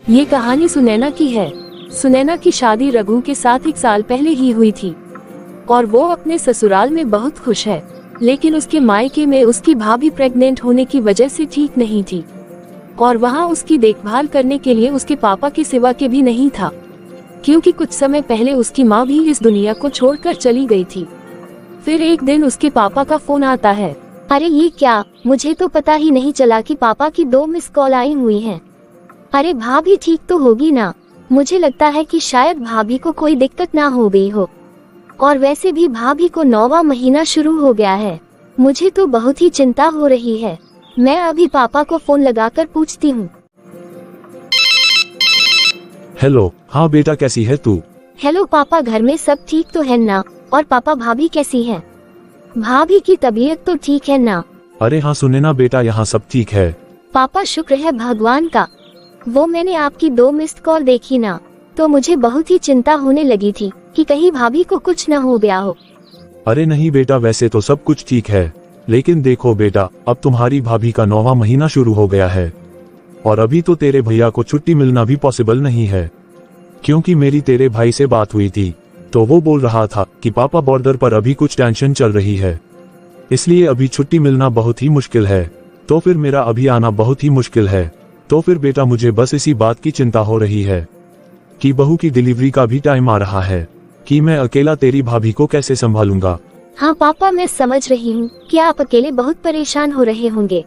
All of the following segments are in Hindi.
ये कहानी सुनैना की है। सुनैना की शादी रघु के साथ 1 साल पहले ही हुई थी और वो अपने ससुराल में बहुत खुश है, लेकिन उसके मायके में उसकी भाभी प्रेग्नेंट होने की वजह से ठीक नहीं थी और वहाँ उसकी देखभाल करने के लिए उसके पापा के सिवा के भी नहीं था, क्योंकि कुछ समय पहले उसकी माँ भी इस दुनिया को छोड़कर चली गई थी। फिर एक दिन उसके पापा का फोन आता है। अरे ये क्या, मुझे तो पता ही नहीं चला कि पापा की 2 मिस कॉल आई हुई हैं। अरे भाभी ठीक तो होगी ना? मुझे लगता है कि शायद भाभी को कोई दिक्कत ना हो गई हो, और वैसे भी भाभी को 9वां महीना शुरू हो गया है। मुझे तो बहुत ही चिंता हो रही है। मैं अभी पापा को फोन लगाकर पूछती हूँ। हेलो, हाँ बेटा कैसी है तू? हेलो पापा, घर में सब ठीक तो है ना? और पापा भाभी कैसी हैं? भाभी की तबीयत तो ठीक है ना? अरे हाँ सुनैना बेटा, यहाँ सब ठीक है। पापा शुक्र है भगवान का। वो मैंने आपकी 2 मिस्ड कॉल देखी ना, तो मुझे बहुत ही चिंता होने लगी थी कि कहीं भाभी को कुछ न हो गया हो। अरे नहीं बेटा, वैसे तो सब कुछ ठीक है, लेकिन देखो बेटा, अब तुम्हारी भाभी का 9वां महीना शुरू हो गया है और अभी तो तेरे भैया को छुट्टी मिलना भी पॉसिबल नहीं है, क्योंकि मेरी तेरे भाई से बात हुई थी तो वो बोल रहा था कि पापा बॉर्डर पर अभी कुछ टेंशन चल रही है, इसलिए अभी छुट्टी मिलना बहुत ही मुश्किल है, तो फिर मेरा अभी आना बहुत ही मुश्किल है। तो फिर बेटा मुझे बस इसी बात की चिंता हो रही है कि बहू की डिलीवरी का भी टाइम आ रहा है, कि मैं अकेला तेरी भाभी को कैसे संभालूंगा। हाँ पापा, मैं समझ रही हूँ कि आप अकेले बहुत परेशान हो रहे होंगे।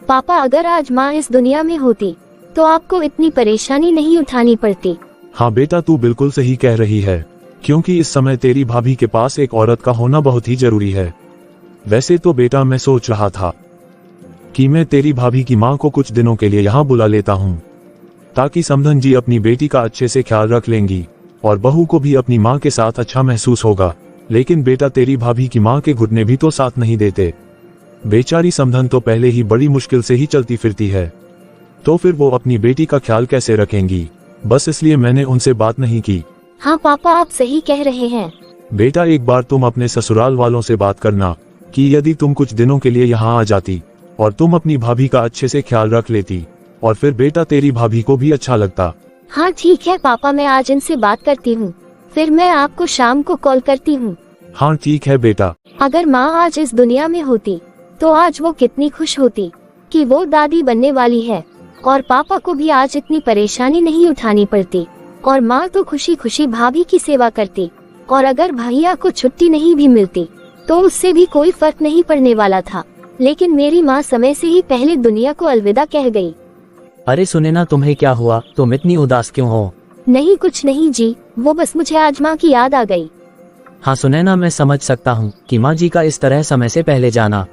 पापा, अगर आज माँ इस दुनिया में होती तो आपको इतनी परेशानी नहीं उठानी पड़ती। हाँ बेटा, तू बिल्कुल सही कह रही है, क्योंकि इस समय तेरी भाभी के पास एक औरत का होना बहुत ही जरूरी है। वैसे तो बेटा मैं सोच रहा था कि मैं तेरी भाभी की माँ को कुछ दिनों के लिए यहाँ बुला लेता हूँ, ताकि समधन जी अपनी बेटी का अच्छे से ख्याल रख लेंगी और बहू को भी अपनी माँ के साथ अच्छा महसूस होगा। लेकिन बेटा तेरी भाभी की माँ के घुटने भी तो साथ नहीं देते। बेचारी समधन तो पहले ही बड़ी मुश्किल से ही चलती फिरती है, तो फिर वो अपनी बेटी का ख्याल कैसे रखेंगी? बस इसलिए मैंने उनसे बात नहीं की। हाँ पापा, आप सही कह रहे हैं। बेटा एक बार तुम अपने ससुराल वालों से बात करना कि यदि तुम कुछ दिनों के लिए यहाँ आ जाती और तुम अपनी भाभी का अच्छे से ख्याल रख लेती, और फिर बेटा तेरी भाभी को भी अच्छा लगता। हाँ ठीक है पापा, मैं आज इनसे बात करती हूँ, फिर मैं आपको शाम को कॉल करती हूँ। हाँ ठीक है बेटा। अगर माँ आज इस दुनिया में होती तो आज वो कितनी खुश होती कि वो दादी बनने वाली है, और पापा को भी आज इतनी परेशानी नहीं उठानी पड़ती, और माँ तो खुशी खुशी भाभी की सेवा करती, और अगर भैया को छुट्टी नहीं भी मिलती तो उससे भी कोई फर्क नहीं पड़ने वाला था। लेकिन मेरी माँ समय से ही पहले दुनिया को अलविदा कह गई। अरे सुनैना, तुम्हें क्या हुआ? तुम इतनी उदास क्यों हो? नहीं कुछ नहीं जी, वो बस मुझे आज माँ की याद आ गई। हाँ सुनैना, मैं समझ सकता हूँ कि माँ जी का इस तरह समय से पहले जाना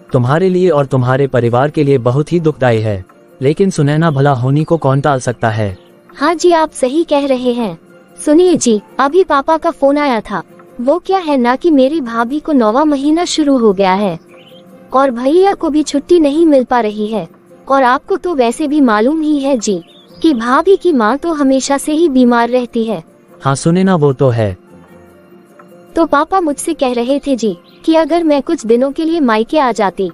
तुम्हारे लिए और तुम्हारे परिवार के लिए बहुत ही दुखदायी है, लेकिन सुनैना भला होनी को कौन टाल सकता है। हाँ जी, आप सही कह रहे हैं। सुनिए जी, अभी पापा का फोन आया था। वो क्या है ना कि मेरी भाभी को 9वां महीना शुरू हो गया है और भैया को भी छुट्टी नहीं मिल पा रही है, और आपको तो वैसे भी मालूम ही है जी कि भाभी की माँ तो हमेशा से ही बीमार रहती है। हाँ सुनैना, वो तो है। तो पापा मुझसे कह रहे थे जी कि अगर मैं कुछ दिनों के लिए मायके आ जाती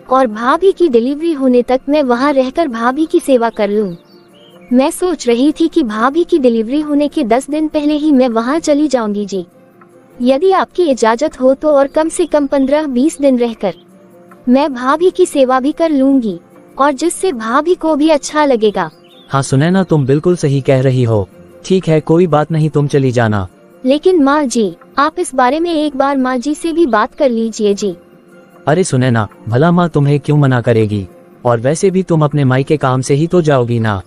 और भाभी की डिलीवरी होने तक मैं वहाँ रहकर भाभी की सेवा कर लूँ। मैं सोच रही थी कि भाभी की डिलीवरी होने के 10 दिन पहले ही मैं वहाँ चली जाऊंगी जी, यदि आपकी इजाजत हो तो, और कम से कम 15-20 दिन रहकर मैं भाभी की सेवा भी कर लूंगी, और जिससे भाभी को भी अच्छा लगेगा। हाँ सुनैना, तुम बिल्कुल सही कह रही हो। ठीक है, कोई बात नहीं, तुम चली जाना। लेकिन माँ जी, आप इस बारे में एक बार माँ जी से भी बात कर लीजिए जी। अरे सुनैना, भला माँ तुम्हें क्यों मना करेगी? और वैसे भी तुम अपने माई के काम से ही तो जाओगी ना,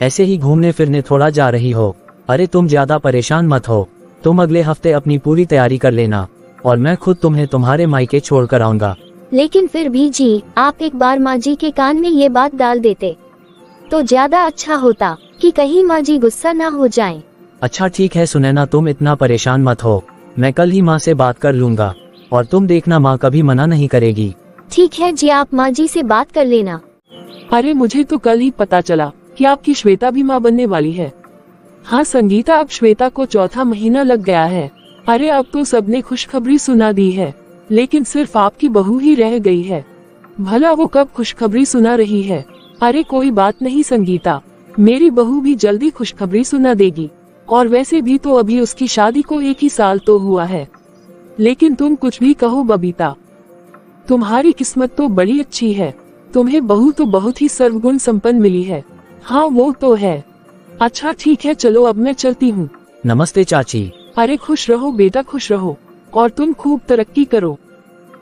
ऐसे ही घूमने फिरने थोड़ा जा रही हो। अरे तुम ज्यादा परेशान मत हो, तुम अगले हफ्ते अपनी पूरी तैयारी कर लेना और मैं खुद तुम्हें तुम्हारे मायके छोड़ कर आऊंगा। लेकिन फिर भी जी, आप एक बार माँ जी के कान में ये बात डाल देते तो ज्यादा अच्छा होता, कि कहीं माँ जी गुस्सा ना हो जाएं। अच्छा ठीक है सुनैना, तुम इतना परेशान मत हो, मैं कल ही माँ से बात कर लूंगा और तुम देखना माँ कभी मना नहीं करेगी। ठीक है जी, आप माँ जी से बात कर लेना। अरे मुझे तो कल ही पता चला कि आपकी श्वेता भी माँ बनने वाली है। हाँ संगीता, अब श्वेता को 4था महीना लग गया है। अरे अब तो सबने खुशखबरी सुना दी है, लेकिन सिर्फ आपकी बहू ही रह गई है। भला वो कब खुशखबरी सुना रही है? अरे कोई बात नहीं संगीता, मेरी बहू भी जल्दी खुशखबरी सुना देगी। और वैसे भी तो अभी उसकी शादी को 1 ही साल तो हुआ है। लेकिन तुम कुछ भी कहो बबीता, तुम्हारी किस्मत तो बड़ी अच्छी है। तुम्हें बहू तो बहुत ही सर्वगुण संपन्न मिली है। हाँ वो तो है। अच्छा ठीक है, चलो अब मैं चलती हूँ। नमस्ते चाची। अरे खुश रहो बेटा, खुश रहो, और तुम खूब तरक्की करो।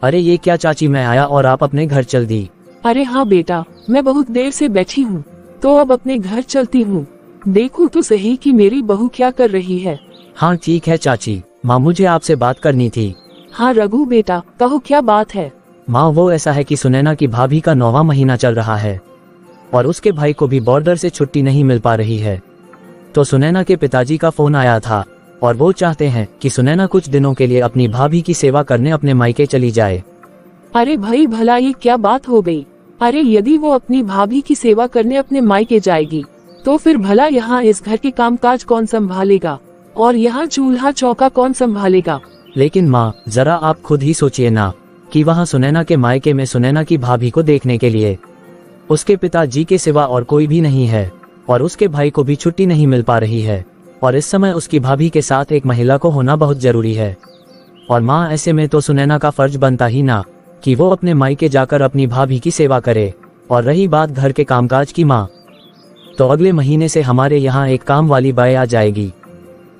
अरे ये क्या चाची, मैं आया और आप अपने घर चल दी। अरे हाँ बेटा, मैं बहुत देर से बैठी हूँ तो अब अपने घर चलती हूँ। देखो तो सही कि मेरी बहू क्या कर रही है। हाँ ठीक है चाची, माँ मुझे आपसे बात करनी थी। हाँ रघु बेटा, कहो क्या बात है। माँ वो ऐसा है कि सुनैना की भाभी का 9वां महीना चल रहा है और उसके भाई को भी बॉर्डर से छुट्टी नहीं मिल पा रही है। तो सुनैना के पिताजी का फोन आया था और वो चाहते हैं कि सुनैना कुछ दिनों के लिए अपनी भाभी की सेवा करने अपने मायके चली जाए। अरे भाई भला ये क्या बात हो गई। अरे यदि वो अपनी भाभी की सेवा करने अपने मायके जाएगी तो फिर भला यहाँ इस घर के कामकाज कौन संभालेगा और यहाँ चूल्हा चौका कौन संभालेगा। लेकिन माँ जरा आप खुद ही सोचिए ना कि वहाँ सुनैना के मायके में सुनैना की भाभी को देखने के लिए उसके पिताजी के सिवा और कोई भी नहीं है और उसके भाई को भी छुट्टी नहीं मिल पा रही है और इस समय उसकी भाभी के साथ एक महिला को होना बहुत जरूरी है। और माँ ऐसे में तो सुनैना का फर्ज बनता ही ना कि वो अपने मायके जाकर अपनी भाभी की सेवा करे। और रही बात घर के कामकाज की माँ, तो अगले महीने से हमारे यहाँ एक काम वाली बाई आ जाएगी।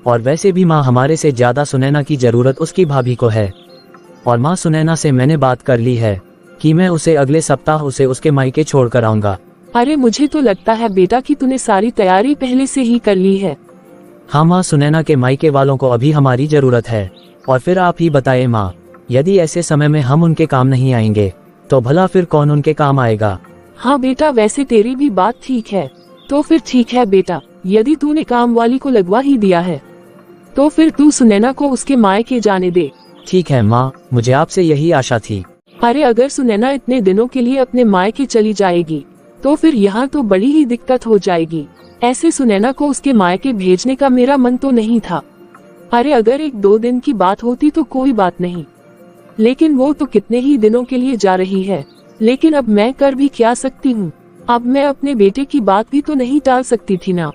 और वैसे भी माँ हमारे से ज्यादा सुनैना की जरूरत उसकी भाभी को है। और माँ सुनैना से मैंने बात कर ली है कि मैं उसे अगले सप्ताह उसे उसके मायके छोड़ कर आऊंगा। अरे मुझे तो लगता है बेटा कि तूने सारी तैयारी पहले से ही कर ली है। हाँ माँ, सुनैना के मायके वालों को अभी हमारी जरूरत है। और फिर आप ही बताइए माँ, यदि ऐसे समय में हम उनके काम नहीं आएंगे तो भला फिर कौन उनके काम आएगा। हाँ बेटा, वैसे तेरी भी बात ठीक है। तो फिर ठीक है बेटा, यदि तूने काम वाली को लगवा ही दिया है तो फिर तू सुनैना को उसके मायके जाने दे। ठीक है माँ, मुझे आपसे यही आशा थी। अरे अगर सुनैना इतने दिनों के लिए अपने मायके चली जाएगी तो फिर यहाँ तो बड़ी ही दिक्कत हो जाएगी। ऐसे सुनैना को उसके मायके भेजने का मेरा मन तो नहीं था। अरे अगर 1-2 दिन की बात होती तो कोई बात नहीं, लेकिन वो तो कितने ही दिनों के लिए जा रही है। लेकिन अब मैं कर भी क्या सकती हूँ। अब मैं अपने बेटे की बात भी तो नहीं टाल सकती थी ना।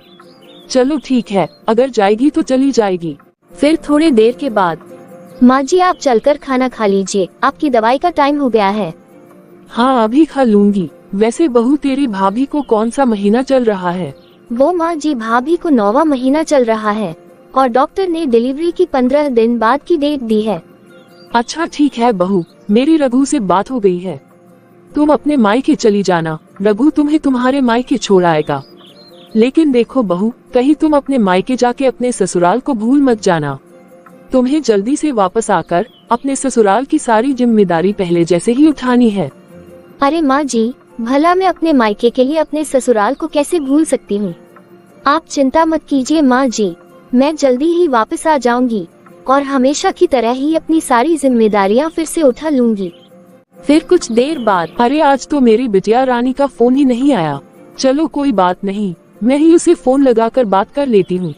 चलो ठीक है, अगर जाएगी तो चली जाएगी। फिर थोड़ी देर के बाद, माँ जी आप चलकर खाना खा लीजिए, आपकी दवाई का टाइम हो गया है। हाँ अभी खा लूंगी। वैसे बहू तेरी भाभी को कौन सा महीना चल रहा है। वो माँ जी भाभी को 9वां महीना चल रहा है और डॉक्टर ने डिलीवरी की 15 दिन बाद की डेट दी है। अच्छा ठीक है बहू, मेरी रघु से बात हो गई है। तुम अपने मायके चली जाना, रघु तुम्हें तुम्हारे मायके छोड़ आएगा। लेकिन देखो बहू, कहीं तुम अपने मायके जाके अपने ससुराल को भूल मत जाना। तुम्हें जल्दी से वापस आकर अपने ससुराल की सारी जिम्मेदारी पहले जैसे ही उठानी है। अरे माँ जी, भला मैं अपने मायके के लिए अपने ससुराल को कैसे भूल सकती हूँ। आप चिंता मत कीजिए माँ जी, मैं जल्दी ही वापस आ जाऊंगी और हमेशा की तरह ही अपनी सारी जिम्मेदारियाँ फिर से उठा लूंगी। फिर कुछ देर बाद, अरे आज तो मेरी बिटिया रानी का फोन ही नहीं आया। चलो कोई बात नहीं, मैं ही उसे फोन लगाकर बात कर लेती हूँ।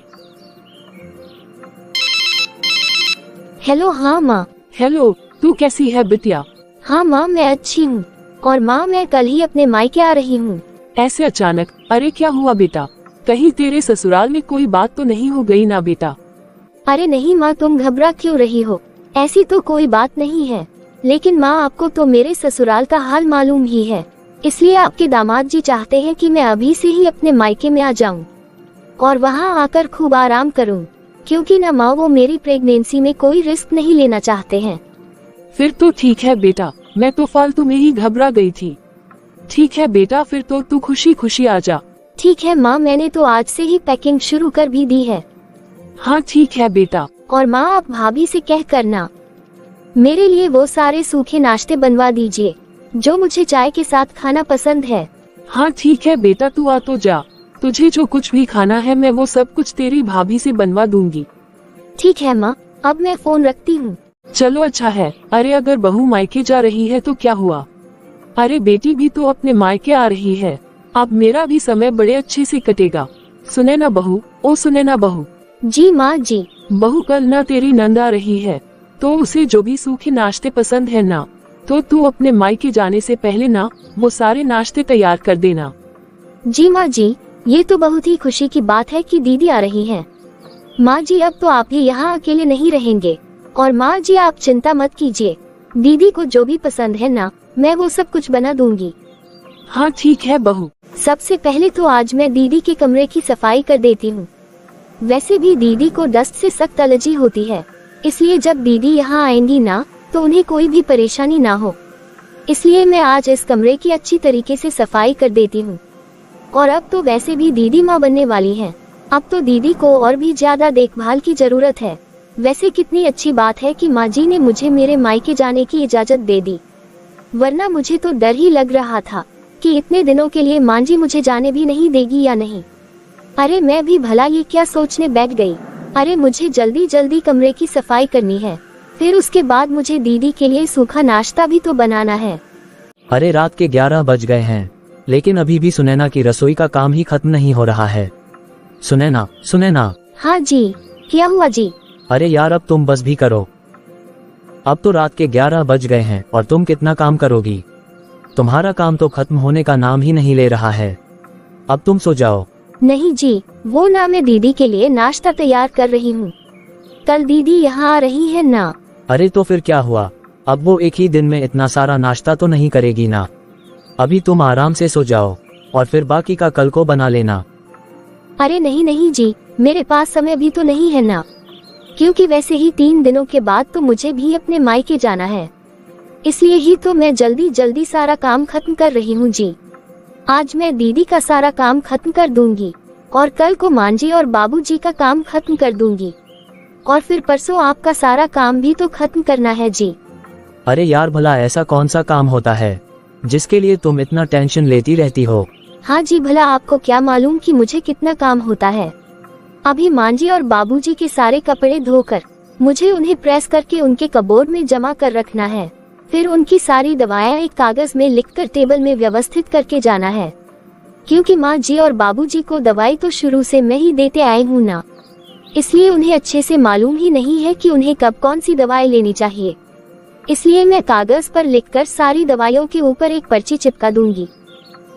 हेलो। हाँ माँ। हेलो, तू कैसी है बिटिया। हाँ माँ मैं अच्छी हूँ, और माँ मैं कल ही अपने मायके आ रही हूँ। ऐसे अचानक, अरे क्या हुआ बेटा, कहीं तेरे ससुराल में कोई बात तो नहीं हो गई ना बेटा। अरे नहीं माँ, तुम घबरा क्यों रही हो, ऐसी तो कोई बात नहीं है। लेकिन माँ आपको तो मेरे ससुराल का हाल मालूम ही है, इसलिए आपके दामाद जी चाहते हैं कि मैं अभी से ही अपने मायके में आ जाऊं और वहां आकर खूब आराम करूं, क्योंकि ना माँ वो मेरी प्रेगनेंसी में कोई रिस्क नहीं लेना चाहते हैं। फिर तो ठीक है बेटा, मैं तो फालतू में ही घबरा गई थी। ठीक है बेटा, फिर तो तू खुशी खुशी आ जा। ठीक है माँ, मैंने तो आज से ही पैकिंग शुरू कर भी दी है। हाँ ठीक है बेटा। और माँ आप भाभी से कह करना मेरे लिए वो सारे सूखे नाश्ते बनवा दीजिए जो मुझे चाय के साथ खाना पसंद है। हाँ ठीक है बेटा, तू आ तो जा। तुझे जो कुछ भी खाना है मैं वो सब कुछ तेरी भाभी से बनवा दूंगी। ठीक है माँ, अब मैं फोन रखती हूँ। चलो अच्छा है। अरे अगर बहू मायके जा रही है तो क्या हुआ, अरे बेटी भी तो अपने मायके आ रही है। अब मेरा भी समय बड़े अच्छे से कटेगा। सुने ना बहू, ओ सुने ना बहू। जी माँ जी। बहू कल ना तेरी नंद आ रही है, तो उसे जो भी सूखे नाश्ते पसंद है ना, तो तू अपने मायके जाने से पहले ना वो सारे नाश्ते तैयार कर देना। जी माँ जी, ये तो बहुत ही खुशी की बात है कि दीदी आ रही हैं। माँ जी अब तो आप ही यहाँ अकेले नहीं रहेंगे। और माँ जी आप चिंता मत कीजिए, दीदी को जो भी पसंद है ना, मैं वो सब कुछ बना दूंगी। हाँ ठीक है बहू। सबसे पहले तो आज मैं दीदी के कमरे की सफाई कर देती हूँ। वैसे भी दीदी को डस्ट से सख्त एलर्जी होती है, इसलिए जब दीदी यहाँ आएंगी ना तो उन्हें कोई भी परेशानी ना हो, इसलिए मैं आज इस कमरे की अच्छी तरीके से सफाई कर देती हूँ। और अब तो वैसे भी दीदी माँ बनने वाली हैं, अब तो दीदी को और भी ज्यादा देखभाल की जरूरत है। वैसे कितनी अच्छी बात है कि माँ जी ने मुझे मेरे मायके जाने की इजाजत दे दी, वरना मुझे तो डर ही लग रहा था कि इतने दिनों के लिए माँ जी मुझे जाने भी नहीं देगी या नहीं। अरे मैं भी भला ये क्या सोचने बैठ गई। अरे मुझे जल्दी जल्दी कमरे की सफाई करनी है, फिर उसके बाद मुझे दीदी के लिए सूखा नाश्ता भी तो बनाना है। अरे रात के 11 बज गए हैं, लेकिन अभी भी सुनैना की रसोई का काम ही खत्म नहीं हो रहा है। सुनैना, सुनैना। हाँ जी, क्या हुआ जी? अरे यार अब तुम बस भी करो, अब तो रात के 11 बज गए हैं और तुम कितना काम करोगी? तुम्हारा काम तो खत्म होने का नाम ही नहीं ले रहा है। अब तुम सो जाओ। नहीं जी, वो ना मैं दीदी के लिए नाश्ता तैयार कर रही हूँ, कल दीदी यहाँ आ रही है ना। अरे तो फिर क्या हुआ, अब वो एक ही दिन में इतना सारा नाश्ता तो नहीं करेगी ना। अभी तुम आराम से सो जाओ और फिर बाकी का कल को बना लेना। अरे नहीं नहीं जी, मेरे पास समय भी तो नहीं है ना, क्योंकि वैसे ही 3 दिनों के बाद तो मुझे भी अपने मायके जाना है, इसलिए ही तो मैं जल्दी जल्दी सारा काम खत्म कर रही हूँ जी। आज मैं दीदी का सारा काम खत्म कर दूंगी और कल को मांझी और बाबूजी का काम खत्म कर दूंगी, और फिर परसों आपका सारा काम भी तो खत्म करना है जी। अरे यार भला ऐसा कौन सा काम होता है जिसके लिए तुम इतना टेंशन लेती रहती हो? हाँ जी, भला आपको क्या मालूम कि मुझे कितना काम होता है। अभी मांझी और बाबूजी के सारे कपड़े धोकर मुझे उन्हें प्रेस करके उनके कबोर्ड में जमा कर रखना है, फिर उनकी सारी दवाएं एक कागज में लिखकर टेबल में व्यवस्थित करके जाना है, क्योंकि माँ जी और बाबूजी को दवाई तो शुरू से मैं ही देते आई हूँ ना, इसलिए उन्हें अच्छे से मालूम ही नहीं है कि उन्हें कब कौन सी दवाई लेनी चाहिए। इसलिए मैं कागज पर लिखकर सारी दवाइयों के ऊपर एक पर्ची चिपका दूंगी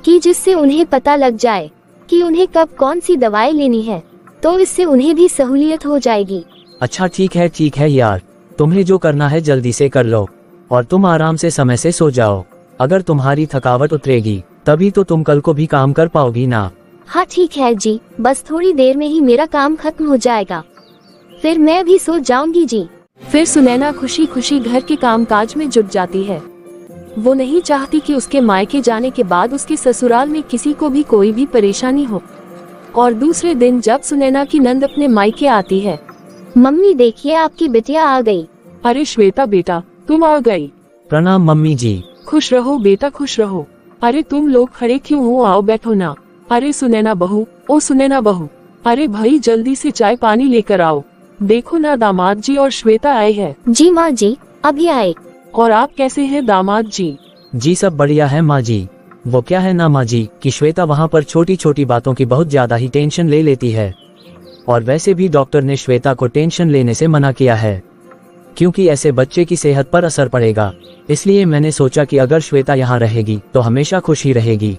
कि जिससे उन्हें पता लग जाए कि उन्हें कब कौन सी दवाई लेनी है, तो इससे उन्हें भी सहूलियत हो जाएगी। अच्छा ठीक है यार, तुम्हें जो करना है जल्दी से कर लो और तुम आराम से समय से सो जाओ। अगर तुम्हारी थकावट उतरेगी तभी तो तुम कल को भी काम कर पाओगी ना। हाँ ठीक है जी, बस थोड़ी देर में ही मेरा काम खत्म हो जाएगा, फिर मैं भी सो जाऊंगी जी। फिर सुनैना खुशी खुशी घर के कामकाज में जुट जाती है। वो नहीं चाहती कि उसके मायके जाने के बाद उसके ससुराल में किसी को भी कोई भी परेशानी हो। और दूसरे दिन जब सुनैना की नंद अपने मायके आती है, मम्मी देखिए आपकी बिटिया आ गई। अरे श्वेता बेटा, तुम आ गई। प्रणाम मम्मी जी। खुश रहो बेटा, खुश रहो। अरे तुम लोग खड़े क्यों हो, आओ बैठो ना। अरे सुनैना बहू, ओ सुनैना बहू, अरे भाई जल्दी से चाय पानी लेकर आओ। देखो ना दामाद जी और श्वेता आए हैं। जी माँ जी, अभी आए। और आप कैसे हैं दामाद जी? जी सब बढ़िया है माँ जी। वो क्या है ना माँ जी कि श्वेता वहाँ पर छोटी छोटी बातों की बहुत ज्यादा ही टेंशन ले लेती है, और वैसे भी डॉक्टर ने श्वेता को टेंशन लेने से मना किया है, क्योंकि ऐसे बच्चे की सेहत पर असर पड़ेगा। इसलिए मैंने सोचा कि अगर श्वेता यहाँ रहेगी तो हमेशा खुश ही रहेगी,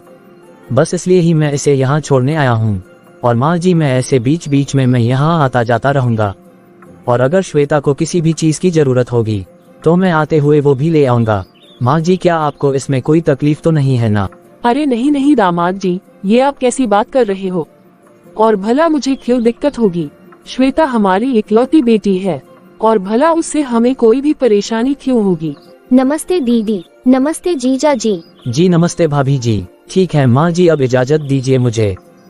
बस इसलिए ही मैं इसे यहाँ छोड़ने आया हूँ। और माँ जी मैं ऐसे बीच बीच में मैं यहाँ आता जाता रहूंगा, और अगर श्वेता को किसी भी चीज की जरूरत होगी तो मैं आते हुए वो भी ले आऊंगा। माँ जी क्या आपको इसमें कोई तकलीफ तो नहीं है ना? अरे नहीं नहीं दामाद जी, ये आप कैसी बात कर रहे हो, और भला मुझे क्यों दिक्कत होगी? श्वेता हमारी इकलौती बेटी है, और भला उससे हमें कोई भी परेशानी क्यों होगी? नमस्ते दीदी, नमस्ते जीजा जी। जी नमस्ते भाभी जी। ठीक है माँ जी, अब इजाजत दीजिए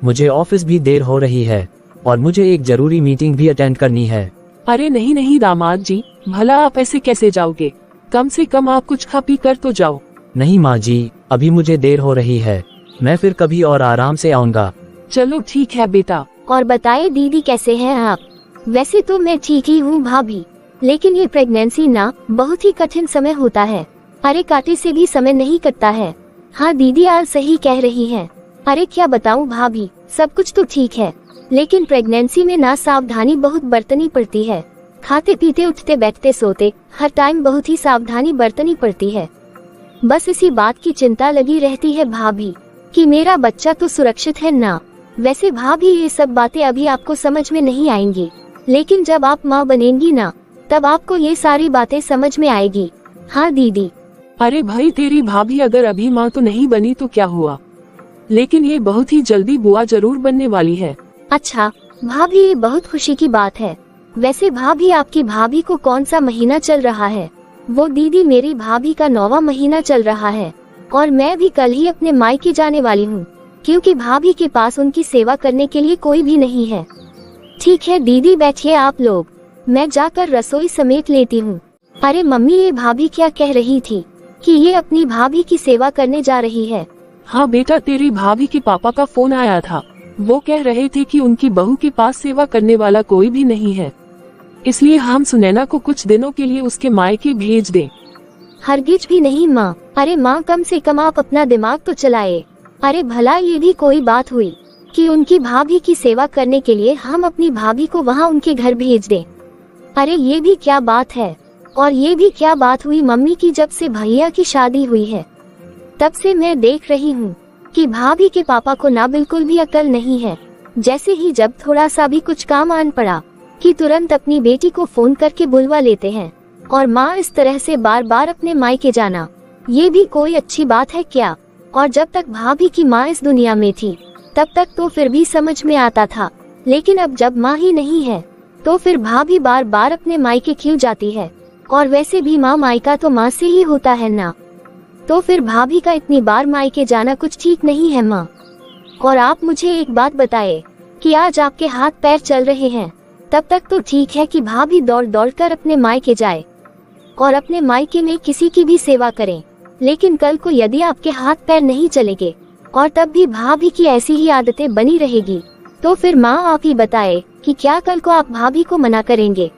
मुझे ऑफिस भी देर हो रही है और मुझे एक जरूरी मीटिंग भी अटेंड करनी है। अरे नहीं नहीं दामाद जी, भला आप ऐसे कैसे जाओगे? कम से कम आप कुछ खा पी कर तो जाओ। नहीं माँ जी, अभी मुझे देर हो रही है, मैं फिर कभी और आराम से आऊँगा। चलो ठीक है बेटा। और बताइए दीदी कैसे हैं आप? वैसे तो मैं ठीक ही हूँ भाभी, लेकिन ये प्रेगनेंसी ना बहुत ही कठिन समय होता है। अरे कांटे से भी समय नहीं कटता है। हाँ दीदी आप सही कह रही हैं। अरे क्या बताऊँ भाभी, सब कुछ तो ठीक है, लेकिन प्रेगनेंसी में ना सावधानी बहुत बरतनी पड़ती है। खाते पीते उठते बैठते सोते हर टाइम बहुत ही सावधानी बरतनी पड़ती है। बस इसी बात की चिंता लगी रहती है भाभी कि मेरा बच्चा तो सुरक्षित है ना, वैसे भाभी ये सब बातें अभी आपको समझ में नहीं आएंगी, लेकिन जब आप माँ बनेंगी ना, तब आपको ये सारी बातें समझ में आएगी। हाँ दीदी। अरे भाई, तेरी भाभी अगर अभी माँ तो नहीं बनी तो क्या हुआ, लेकिन ये बहुत ही जल्दी बुआ जरूर बनने वाली है। अच्छा भाभी, ये बहुत खुशी की बात है। वैसे भाभी, आपकी भाभी को कौन सा महीना चल रहा है? वो दीदी, मेरी भाभी का 9वां महीना चल रहा है और मैं भी कल ही अपने मायके जाने वाली हूँ, क्योंकि भाभी के पास उनकी सेवा करने के लिए कोई भी नहीं है। ठीक है दीदी, बैठिए आप लोग, मैं जाकर रसोई समेट लेती हूँ। अरे मम्मी, ये भाभी क्या कह रही थी कि ये अपनी भाभी की सेवा करने जा रही है? हाँ बेटा, तेरी भाभी के पापा का फोन आया था। वो कह रहे थे कि उनकी बहू के पास सेवा करने वाला कोई भी नहीं है, इसलिए हम सुनैना को कुछ दिनों के लिए उसके मायके भेज दें। हरगिज भी नहीं माँ। अरे माँ, कम से कम आप अपना दिमाग तो चलाए। अरे भला ये भी कोई बात हुई कि उनकी भाभी की सेवा करने के लिए हम अपनी भाभी को वहाँ उनके घर भेज दें? अरे ये भी क्या बात है। और ये भी क्या बात हुई मम्मी की जब से भैया की शादी हुई है तब से मैं देख रही हूँ कि भाभी के पापा को ना बिल्कुल भी अकल नहीं है। जैसे ही जब थोड़ा सा भी कुछ काम आन पड़ा कि तुरंत अपनी बेटी को फोन करके बुलवा लेते हैं। और माँ, इस तरह से बार बार अपने मायके जाना, ये भी कोई अच्छी बात है क्या? और जब तक भाभी की माँ इस दुनिया में थी तब तक तो फिर भी समझ में आता था, लेकिन अब जब माँ ही नहीं है तो फिर भाभी बार बार अपने मायके क्यों जाती है? और वैसे भी माँ, मायका तो माँ से ही होता है ना, तो फिर भाभी का इतनी बार मायके जाना कुछ ठीक नहीं है माँ। और आप मुझे एक बात बताए कि आज आपके हाथ पैर चल रहे हैं, तब तक तो ठीक है कि भाभी दौड़ दौड़ कर अपने मायके जाए और अपने मायके में किसी की भी सेवा करें, लेकिन कल को यदि आपके हाथ पैर नहीं चलेंगे और तब भी भाभी की ऐसी ही आदतें बनी रहेगी, तो फिर माँ आप ही बताए कि क्या कल को आप भाभी को मना करेंगे?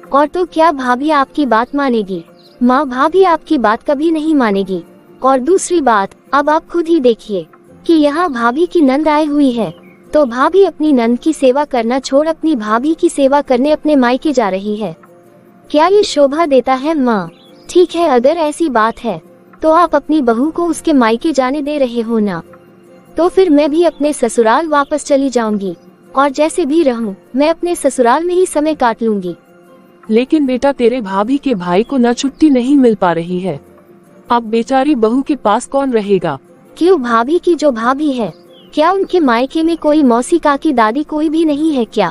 और तो क्या भाभी आपकी बात मानेगी? माँ, भाभी आपकी बात कभी नहीं मानेगी। और दूसरी बात, अब आप खुद ही देखिए कि यहाँ भाभी की नंद आई हुई है, तो भाभी अपनी नंद की सेवा करना छोड़ अपनी भाभी की सेवा करने अपने मायके जा रही है। क्या ये शोभा देता है माँ? ठीक है, अगर ऐसी बात है तो आप अपनी बहू को उसके मायके जाने दे रहे हो ना, तो फिर मैं भी अपने ससुराल वापस चली जाऊंगी और जैसे भी रहूं मैं अपने ससुराल में ही समय काट लूंगी। लेकिन बेटा, तेरे भाभी के भाई को ना छुट्टी नहीं मिल पा रही है, अब बेचारी बहू के पास कौन रहेगा? क्यों, भाभी की जो भाभी है, क्या उनके मायके में कोई मौसी काकी दादी कोई भी नहीं है क्या?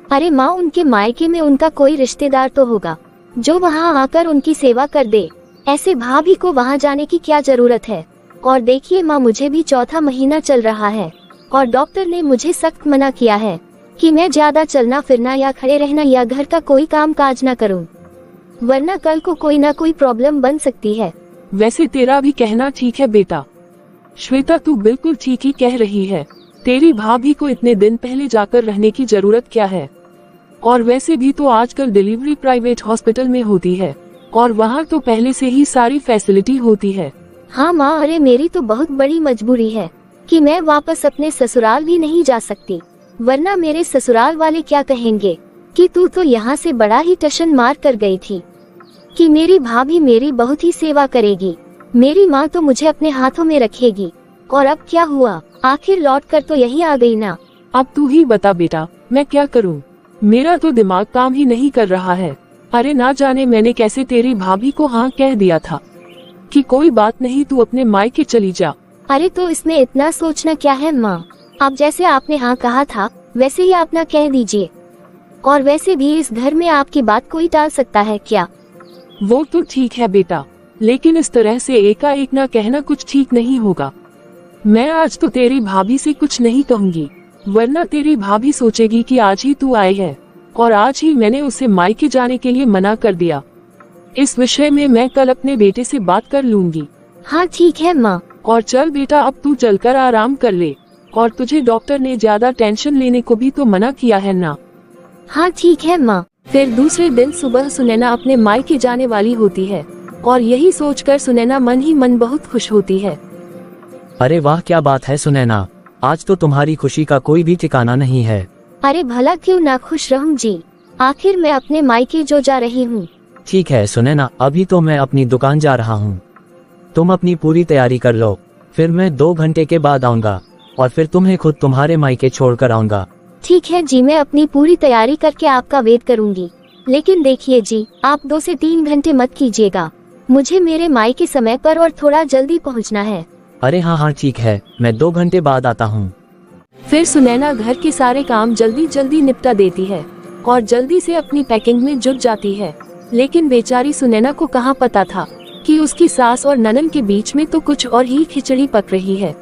अरे माँ, उनके मायके में उनका कोई रिश्तेदार तो होगा जो वहाँ आकर उनकी सेवा कर दे। ऐसे भाभी को वहाँ जाने की क्या जरूरत है? और देखिए माँ, मुझे भी 4था महीना चल रहा है और डॉक्टर ने मुझे सख्त मना किया है कि मैं ज्यादा चलना फिरना या खड़े रहना या घर का कोई काम काज न करूं, वरना कल को कोई ना कोई प्रॉब्लम बन सकती है। वैसे तेरा भी कहना ठीक है बेटा। श्वेता, तू बिल्कुल ठीक ही कह रही है। तेरी भाभी को इतने दिन पहले जाकर रहने की जरूरत क्या है? और वैसे भी तो आजकल डिलीवरी प्राइवेट हॉस्पिटल में होती है और वहाँ तो पहले से ही सारी फैसिलिटी होती है। हाँ माँ, अरे मेरी तो बहुत बड़ी मजबूरी है कि मैं वापस अपने ससुराल भी नहीं जा सकती, वरना मेरे ससुराल वाले क्या कहेंगे कि तू तो यहाँ से बड़ा ही टशन मार कर गई थी कि मेरी भाभी मेरी बहुत ही सेवा करेगी, मेरी माँ तो मुझे अपने हाथों में रखेगी। और अब क्या हुआ? आखिर लौट कर तो यही आ गई ना। अब तू ही बता बेटा, मैं क्या करूँ? मेरा तो दिमाग काम ही नहीं कर रहा है। अरे ना जाने मैंने कैसे तेरी भाभी को हाँ कह दिया था कि कोई बात नहीं, तू अपने मायके चली जा। अरे तो इसमें इतना सोचना क्या है माँ? अब जैसे आपने हाँ कहा था वैसे ही आप ना कह दीजिए। और वैसे भी इस घर में आपकी बात कोई टाल सकता है क्या? वो तो ठीक है बेटा, लेकिन इस तरह से एकाएक ना कहना कुछ ठीक नहीं होगा। मैं आज तो तेरी भाभी से कुछ नहीं कहूँगी, वरना तेरी भाभी सोचेगी कि आज ही तू आई है और आज ही मैंने उसे मायके जाने के लिए मना कर दिया। इस विषय में मैं कल अपने बेटे से बात कर लूंगी। हाँ ठीक है माँ। और चल बेटा, अब तू चलकर आराम कर ले, और तुझे डॉक्टर ने ज्यादा टेंशन लेने को भी तो मना किया है ना। हाँ ठीक है माँ। फिर दूसरे दिन सुबह सुनैना अपने मायके जाने वाली होती है और यही सोचकर सुनैना मन ही मन बहुत खुश होती है। अरे वाह, क्या बात है सुनैना, आज तो तुम्हारी खुशी का कोई भी ठिकाना नहीं है। अरे भला क्यों ना खुश रहूं जी, आखिर मैं अपने मायके जो जा रही हूँ। ठीक है सुनैना, अभी तो मैं अपनी दुकान जा रहा हूँ, तुम अपनी पूरी तैयारी कर लो, फिर मैं 2 घंटे के बाद आऊँगा। और फिर तुम्हें खुद तुम्हारे मायके छोड़कर आऊंगा। ठीक है जी, मैं अपनी पूरी तैयारी करके आपका वेट करूंगी। लेकिन देखिए जी, आप 2 से 3 घंटे मत कीजिएगा। मुझे मेरे मायके समय पर और थोड़ा जल्दी पहुंचना है। अरे हाँ ठीक है, मैं 2 घंटे बाद आता हूँ। फिर सुनैना घर के सारे काम जल्दी जल्दी निपटा देती है और जल्दी से अपनी पैकिंग में जुट जाती है। लेकिन बेचारी सुनैना को कहाँ पता था कि उसकी सास और ननन के बीच में तो कुछ और ही खिचड़ी पक रही है।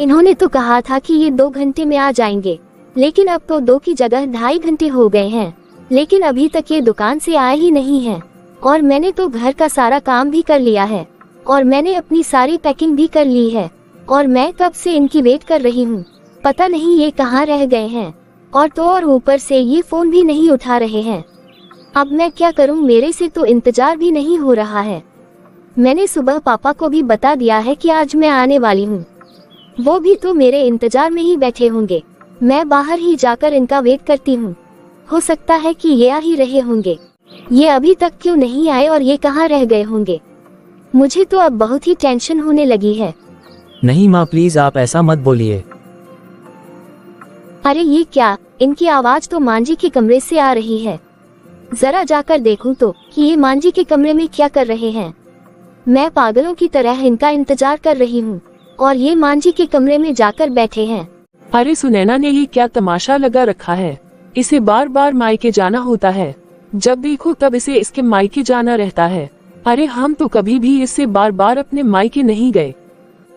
इन्होंने तो कहा था कि ये 2 घंटे में आ जाएंगे, लेकिन अब तो 2 की जगह 2.5 घंटे हो गए हैं। लेकिन अभी तक ये दुकान से आए ही नहीं हैं। और मैंने तो घर का सारा काम भी कर लिया है और मैंने अपनी सारी पैकिंग भी कर ली है और मैं कब से इनकी वेट कर रही हूँ। पता नहीं ये कहाँ रह गए हैं। और ऊपर से ये फोन भी नहीं उठा रहे हैं। अब मैं क्या करूँ, मेरे से तो इंतजार भी नहीं हो रहा है। मैंने सुबह पापा को भी बता दिया है कि आज मैं आने वाली हूँ। वो भी तो मेरे इंतजार में ही बैठे होंगे। मैं बाहर ही जाकर इनका वेट करती हूँ। हो सकता है कि ये आ ही रहे होंगे। ये अभी तक क्यों नहीं आए और ये कहाँ रह गए होंगे। मुझे तो अब बहुत ही टेंशन होने लगी है। नहीं माँ प्लीज आप ऐसा मत बोलिए। अरे ये क्या, इनकी आवाज तो मांझी के कमरे से आ रही है। जरा जाकर देखूं तो कि ये मांझी के कमरे में क्या कर रहे हैं। मैं पागलों की तरह इनका इंतजार कर रही हूँ और ये मांझी के कमरे में जाकर बैठे हैं। अरे सुनैना ने ये क्या तमाशा लगा रखा है। इसे बार बार मायके जाना होता है। जब देखो तब इसे इसके मायके जाना रहता है। अरे हम तो कभी भी इससे बार बार अपने मायके नहीं गए।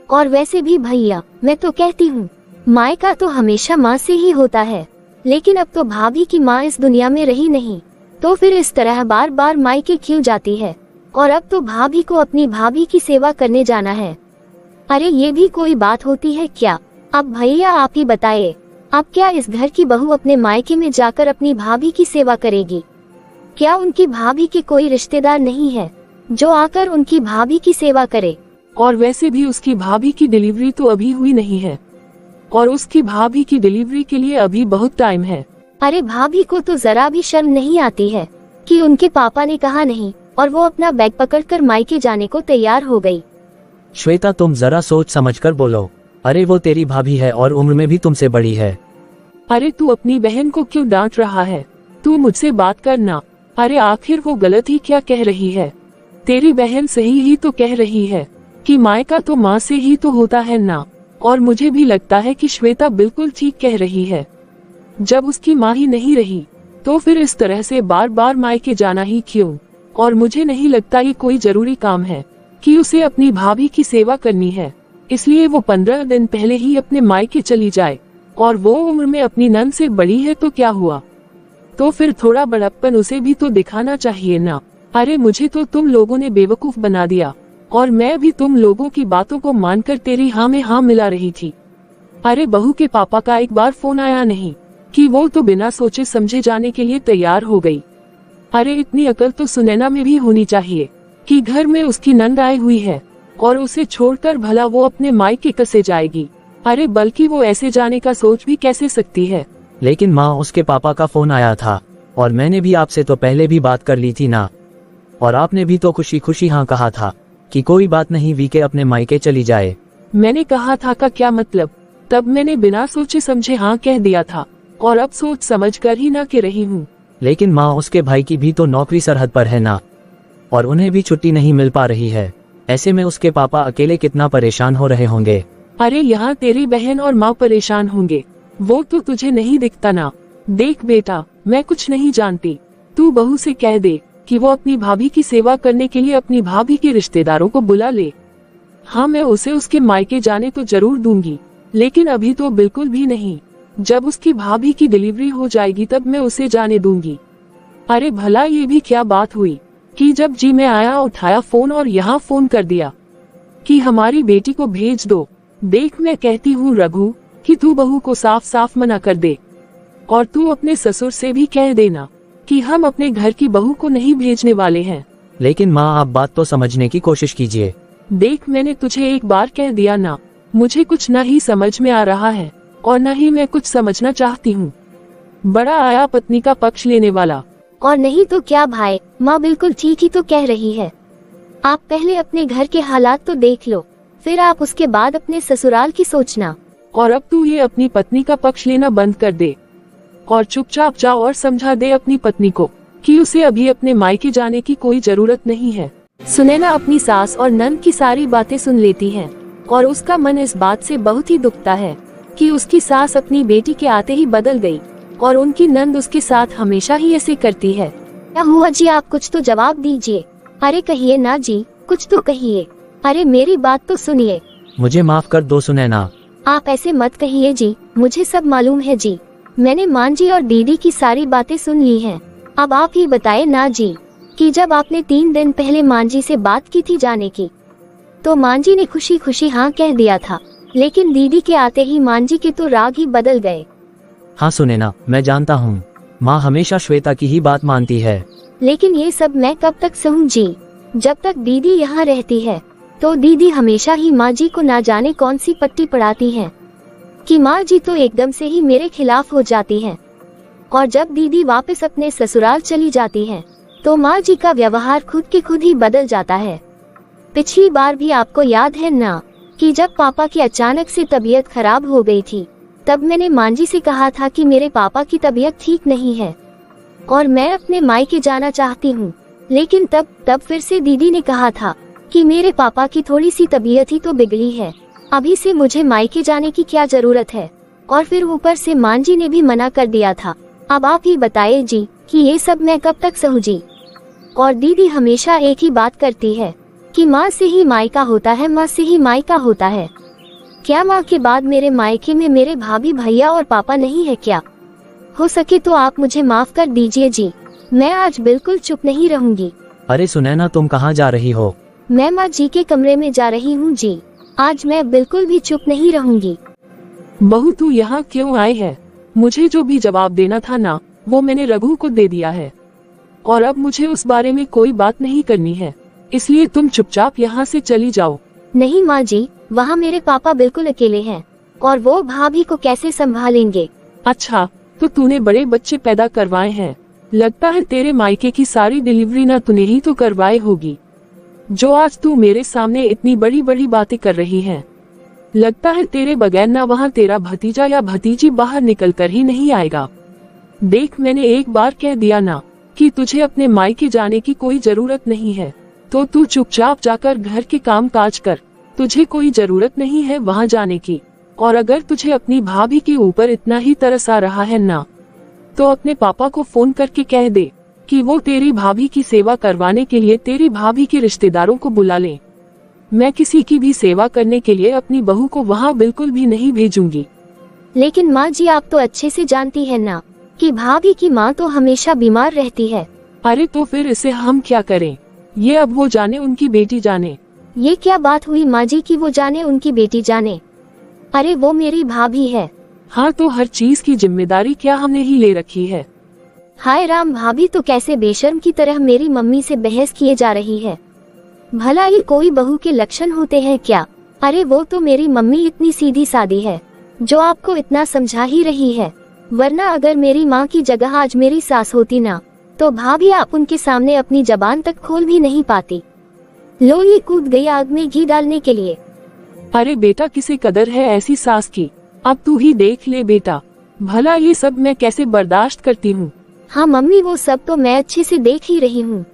और वैसे भी भैया, मैं तो कहती हूँ मायका तो हमेशा माँ से ही होता है। लेकिन अब तो भाभी की माँ इस दुनिया में रही नहीं, तो फिर इस तरह बार बार मायके क्यों जाती है। और अब तो भाभी को अपनी भाभी की सेवा करने जाना है। अरे ये भी कोई बात होती है क्या। अब भैया आप ही बताइए, अब क्या इस घर की बहू अपने मायके में जाकर अपनी भाभी की सेवा करेगी। क्या उनकी भाभी के कोई रिश्तेदार नहीं है जो आकर उनकी भाभी की सेवा करे। और वैसे भी उसकी भाभी की डिलीवरी तो अभी हुई नहीं है और उसकी भाभी की डिलीवरी के लिए अभी बहुत टाइम है। अरे भाभी को तो जरा भी शर्म नहीं आती है कि उनके पापा ने कहा नहीं और वो अपना बैग पकड़कर मायके जाने को तैयार हो गई। श्वेता तुम जरा सोच समझकर बोलो। अरे वो तेरी भाभी है और उम्र में भी तुमसे बड़ी है। अरे तू अपनी बहन को क्यों डांट रहा है। तू मुझसे बात करना। अरे आखिर वो गलत ही क्या कह रही है। तेरी बहन सही ही तो कह रही है कि मायका तो माँ से ही तो होता है ना। और मुझे भी लगता है कि श्वेता बिल्कुल ठीक कह रही है। जब उसकी माँ ही नहीं रही तो फिर इस तरह से बार बार मायके जाना ही क्यों। और मुझे नहीं लगता ये कोई जरूरी काम है कि उसे अपनी भाभी की सेवा करनी है। इसलिए वो 15 दिन पहले ही अपने मायके चली जाए। और वो उम्र में अपनी नन से बड़ी है तो क्या हुआ, तो फिर थोड़ा बड़प्पन उसे भी तो दिखाना चाहिए ना। अरे मुझे तो तुम लोगों ने बेवकूफ बना दिया और मैं भी तुम लोगों की बातों को मानकर तेरी हाँ में हाँ मिला रही थी। अरे बहू के पापा का एक बार फोन आया नहीं कि वो तो बिना सोचे समझे जाने के लिए तैयार हो गई। अरे इतनी अकल तो सुनैना में भी होनी चाहिए कि घर में उसकी नंद आई हुई है और उसे छोड़कर भला वो अपने मायके कैसे जाएगी। अरे बल्कि वो ऐसे जाने का सोच भी कैसे सकती है। लेकिन माँ उसके पापा का फोन आया था और मैंने भी आपसे तो पहले भी बात कर ली थी ना। और आपने भी तो खुशी खुशी हाँ कहा था कि कोई बात नहीं वीके अपने मायके चली जाए। मैंने कहा था का क्या मतलब। तब मैंने बिना सोचे समझे हाँ कह दिया था और अब सोच समझ कर ही ना कह रही हूँ। लेकिन माँ उसके भाई की भी तो नौकरी सरहद पर है ना और उन्हें भी छुट्टी नहीं मिल पा रही है। ऐसे में उसके पापा अकेले कितना परेशान हो रहे होंगे। अरे यहाँ तेरी बहन और माँ परेशान होंगे, वो तो तुझे नहीं दिखता ना। देख बेटा, मैं कुछ नहीं जानती। तू बहू से कह दे कि वो अपनी भाभी की सेवा करने के लिए अपनी भाभी के रिश्तेदारों को बुला ले। हाँ मैं उसे उसके मायके जाने तो जरूर दूंगी, लेकिन अभी तो बिल्कुल भी नहीं। जब उसकी भाभी की डिलीवरी हो जाएगी तब मैं उसे जाने दूंगी। अरे भला ये भी क्या बात हुई कि जब जी मैं आया उठाया फोन और यहाँ फोन कर दिया कि हमारी बेटी को भेज दो। देख मैं कहती हूँ रघु कि तू बहू को साफ साफ मना कर दे और तू अपने ससुर से भी कह देना कि हम अपने घर की बहू को नहीं भेजने वाले हैं। लेकिन माँ आप बात तो समझने की कोशिश कीजिए। देख मैंने तुझे एक बार कह दिया ना, मुझे कुछ न ही समझ में आ रहा है और न ही मैं कुछ समझना चाहती हूँ। बड़ा आया पत्नी का पक्ष लेने वाला। और नहीं तो क्या भाई, माँ बिल्कुल ठीक ही तो कह रही है। आप पहले अपने घर के हालात तो देख लो, फिर आप उसके बाद अपने ससुराल की सोचना। और अब तू ये अपनी पत्नी का पक्ष लेना बंद कर दे और चुपचाप जा और समझा दे अपनी पत्नी को कि उसे अभी अपने मायके जाने की कोई जरूरत नहीं है। सुनैना अपनी सास और नंद की सारी बातें सुन लेती है और उसका मन इस बात से बहुत ही दुखता है कि उसकी सास अपनी बेटी के आते ही बदल गई और उनकी नंद उसके साथ हमेशा ही ऐसे करती है। क्या हुआ जी, आप कुछ तो जवाब दीजिए। अरे कहिए ना जी, कुछ तो कहिए। अरे मेरी बात तो सुनिए। मुझे माफ कर दो सुनैना। आप ऐसे मत कहिए जी, मुझे सब मालूम है जी। मैंने मां जी और दीदी की सारी बातें सुन ली हैं। अब आप ही बताए ना जी कि जब आपने 3 दिन पहले मां जी से बात की थी जाने की, तो मां जी ने खुशी खुशी हाँ कह दिया था, लेकिन दीदी के आते ही मां जी के तो राग ही बदल गए। हाँ सुनैना, मैं जानता हूँ माँ हमेशा श्वेता की ही बात मानती है। लेकिन ये सब मैं कब तक सहूं जी? जब तक दीदी यहाँ रहती है तो दीदी हमेशा ही माँ जी को ना जाने कौन सी पट्टी पढ़ाती हैं कि माँ जी तो एकदम से ही मेरे खिलाफ हो जाती हैं। और जब दीदी वापस अपने ससुराल चली जाती है तो माँ जी का व्यवहार खुद के खुद ही बदल जाता है। पिछली बार भी आपको याद है ना कि जब पापा की अचानक से तबीयत खराब हो गई थी, तब मैंने माँ जी से कहा था कि मेरे पापा की तबीयत ठीक नहीं है और मैं अपने मायके जाना चाहती हूँ। लेकिन तब फिर से दीदी ने कहा था कि मेरे पापा की थोड़ी सी तबीयत ही तो बिगड़ी है, अभी से मुझे मायके जाने की क्या जरूरत है। और फिर ऊपर से मां जी ने भी मना कर दिया था। अब आप ही बताइए जी कि ये सब मैं कब तक सहूं जी? और दीदी हमेशा एक ही बात करती है कि माँ से ही मायका होता है, माँ से ही मायका होता है। क्या माँ के बाद मेरे मायके में मेरे भाभी भैया और पापा नहीं है क्या? हो सके तो आप मुझे माफ कर दीजिए जी, मैं आज बिल्कुल चुप नहीं रहूंगी। अरे सुनैना, तुम कहाँ जा रही हो? मैं माँ जी के कमरे में जा रही हूँ जी। आज मैं बिल्कुल भी चुप नहीं रहूंगी। बहू तू यहाँ क्यों आई है? मुझे जो भी जवाब देना था ना, वो मैंने रघु को दे दिया है और अब मुझे उस बारे में कोई बात नहीं करनी है, इसलिए तुम चुपचाप यहाँ से चली जाओ। नहीं माँ जी, वहाँ मेरे पापा बिल्कुल अकेले हैं और वो भाभी को कैसे संभालेंगे? अच्छा, तो तूने बड़े बच्चे पैदा करवाए हैं। लगता है तेरे मायके की सारी डिलीवरी ना तूने ही तो करवाई होगी, जो आज तू मेरे सामने इतनी बड़ी बड़ी बातें कर रही है। लगता है तेरे बगैर ना वहाँ तेरा भतीजा या भतीजी बाहर निकल कर ही नहीं आएगा। देख, मैंने एक बार कह दिया ना कि तुझे अपने मायके जाने की कोई जरूरत नहीं है, तो तू चुपचाप जाकर घर के काम काज कर। तुझे कोई जरूरत नहीं है वहाँ जाने की। और अगर तुझे अपनी भाभी के ऊपर इतना ही तरस आ रहा है ना, तो अपने पापा को फोन करके कह दे कि वो तेरी भाभी की सेवा करवाने के लिए तेरी भाभी के रिश्तेदारों को बुला ले। मैं किसी की भी सेवा करने के लिए अपनी बहू को वहाँ बिल्कुल भी नहीं भेजूंगी। लेकिन माँ जी, आप तो अच्छे से जानती है ना कि भाभी की माँ तो हमेशा बीमार रहती है। अरे तो फिर इसे हम क्या करें? ये अब वो जाने, उनकी बेटी जाने। ये क्या बात हुई माँ जी कि वो जाने, उनकी बेटी जाने? अरे वो मेरी भाभी है। हाँ, तो हर चीज की जिम्मेदारी क्या हमने ही ले रखी है? हाय राम, भाभी तो कैसे बेशर्म की तरह मेरी मम्मी से बहस किए जा रही है। भला ये कोई बहू के लक्षण होते हैं क्या? अरे वो तो मेरी मम्मी इतनी सीधी सादी है जो आपको इतना समझा ही रही है, वरना अगर मेरी माँ की जगह आज मेरी सास होती ना, तो भाभी आप उनके सामने अपनी जबान तक खोल भी नहीं पाती। लो, ये कूद गई आग में घी डालने के लिए। अरे बेटा, किसे कदर है ऐसी सास की? अब तू ही देख ले बेटा, भला ये सब मैं कैसे बर्दाश्त करती हूँ। हाँ मम्मी, वो सब तो मैं अच्छे से देख ही रही हूँ।